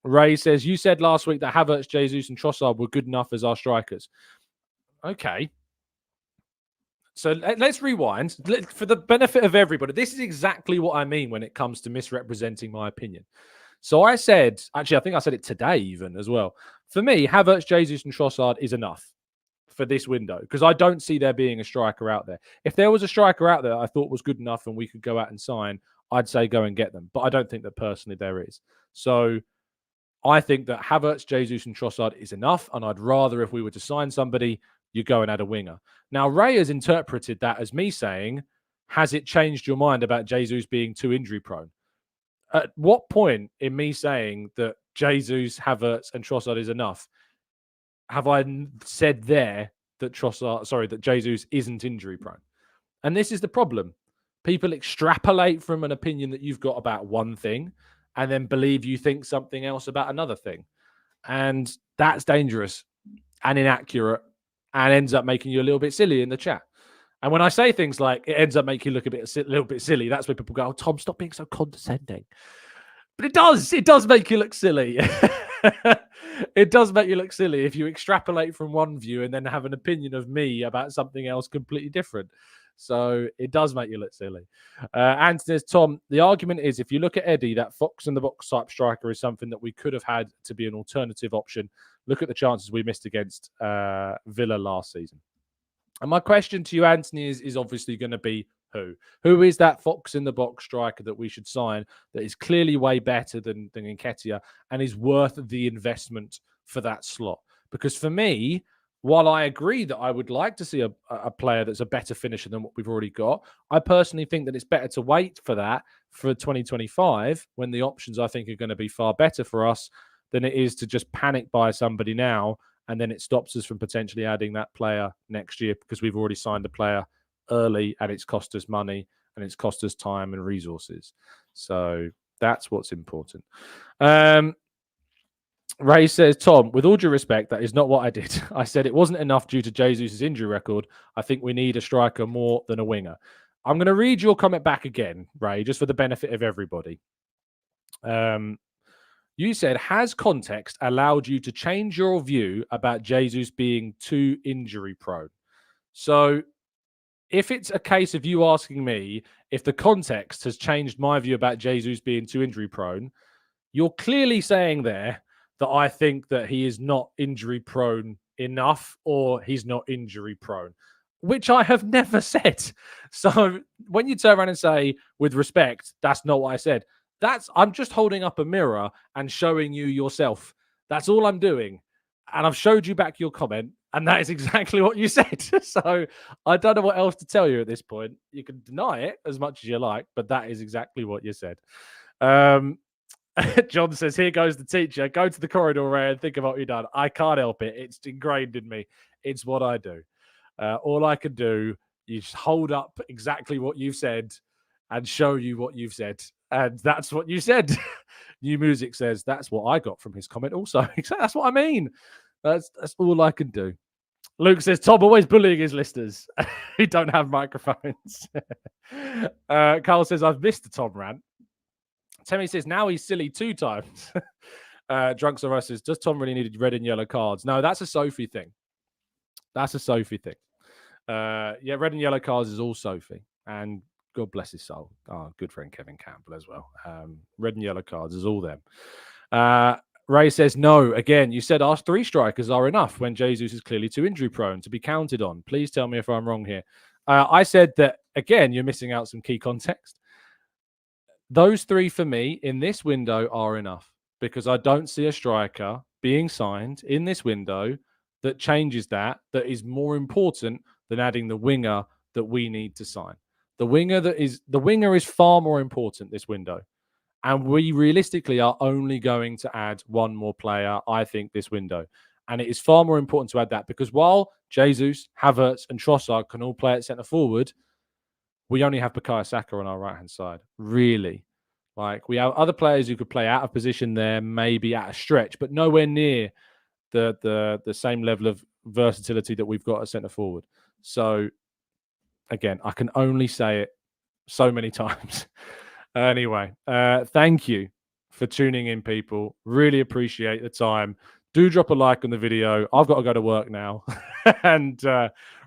Ray says, you said last week that Havertz, Jesus, and Trossard were good enough as our strikers. Okay. So let's rewind. For the benefit of everybody, this is exactly what I mean when it comes to misrepresenting my opinion. So I said, actually, I think I said it today even as well. For me, Havertz, Jesus, and Trossard is enough for this window because I don't see there being a striker out there. If there was a striker out there I thought was good enough and we could go out and sign, I'd say go and get them. But I don't think that personally there is. So I think that Havertz, Jesus, and Trossard is enough. And I'd rather if we were to sign somebody, you go and add a winger. Now, Ray has interpreted that as me saying, has it changed your mind about Jesus being too injury prone? At what point in me saying that Jesus, Havertz, and Trossard is enough, have I said there that that Jesus isn't injury prone? And this is the problem. People extrapolate from an opinion that you've got about one thing and then believe you think something else about another thing. And that's dangerous and inaccurate and ends up making you a little bit silly in the chat. And when I say things like it ends up making you look a little bit silly, that's where people go, oh, Tom, stop being so condescending. But it does make you look silly. It does make you look silly if you extrapolate from one view and then have an opinion of me about something else completely different. So it does make you look silly. And there's Tom, the argument is if you look at Eddie, that fox in the box type striker is something that we could have had to be an alternative option. Look at the chances we missed against Villa last season. And my question to you, Anthony, is obviously going to be who? Who is that fox in the box striker that we should sign that is clearly way better than Nketiah and is worth the investment for that slot? Because for me, while I agree that I would like to see a player that's a better finisher than what we've already got, I personally think that it's better to wait for that for 2025 when the options I think are going to be far better for us than it is to just panic buy somebody now and then it stops us from potentially adding that player next year because we've already signed a player early and it's cost us money and it's cost us time and resources. So that's what's important. Ray says, Tom, with all due respect, that is not what I did. I said it wasn't enough due to Jesus' injury record. I think we need a striker more than a winger. I'm going to read your comment back again, Ray, just for the benefit of everybody. You said, has context allowed you to change your view about Jesus being too injury prone? So if it's a case of you asking me if the context has changed my view about Jesus being too injury prone, you're clearly saying there that I think that he is not injury prone enough or he's not injury prone, which I have never said. So when you turn around and say, with respect, that's not what I said. I'm just holding up a mirror and showing you yourself. That's all I'm doing. And I've showed you back your comment, and that is exactly what you said. So I don't know what else to tell you at this point. You can deny it as much as you like, but that is exactly what you said. John says, here goes the teacher. Go to the corridor, Ray, and think of what you've done. I can't help it. It's ingrained in me. It's what I do. All I can do is hold up exactly what you've said and show you what you've said. And that's what you said. New Music says, that's what I got from his comment also. That's what I mean. That's all I can do. Luke says, Tom always bullying his listeners who don't have microphones. Carl says, I've missed the Tom rant. Temi says, now he's silly 2 times. Drunks of Us says, does Tom really need red and yellow cards? No, that's a Sophie thing. That's a Sophie thing. Yeah, red and yellow cards is all Sophie. And God bless his soul. Oh, good friend Kevin Campbell as well. Red and yellow cards is all them. Ray says, no, again, you said our 3 strikers are enough when Jesus is clearly too injury prone to be counted on. Please tell me if I'm wrong here. I said that, again, you're missing out some key context. those three for me in this window are enough, because I don't see a striker being signed in this window that changes that is more important than adding the winger that we need to sign. The winger is far more important this window. And we realistically are only going to add one more player, I think, this window. And it is far more important to add that, because while Jesus, Havertz, and Trossard can all play at centre forward, we only have Bukayo Saka on our right-hand side, really. Like, we have other players who could play out of position there, maybe at a stretch, but nowhere near the same level of versatility that we've got at centre forward. So, again, I can only say it so many times. Anyway, thank you for tuning in, people. Really appreciate the time. Do drop a like on the video. I've got to go to work now and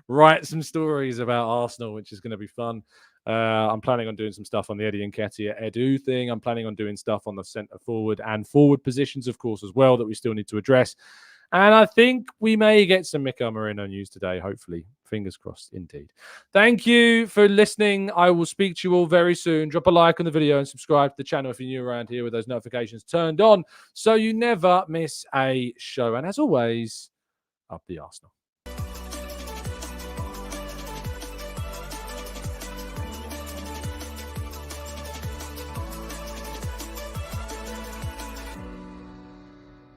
write some stories about Arsenal, which is going to be fun. I'm planning on doing some stuff on the Eddie Nketiah Edu thing. I'm planning on doing stuff on the centre forward and forward positions, of course, as well, that we still need to address. And I think we may get some Mikel Merino news today, hopefully. Fingers crossed, indeed. Thank you for listening. I will speak to you all very soon. Drop a like on the video and subscribe to the channel if you're new around here with those notifications turned on so you never miss a show. And as always, up the Arsenal.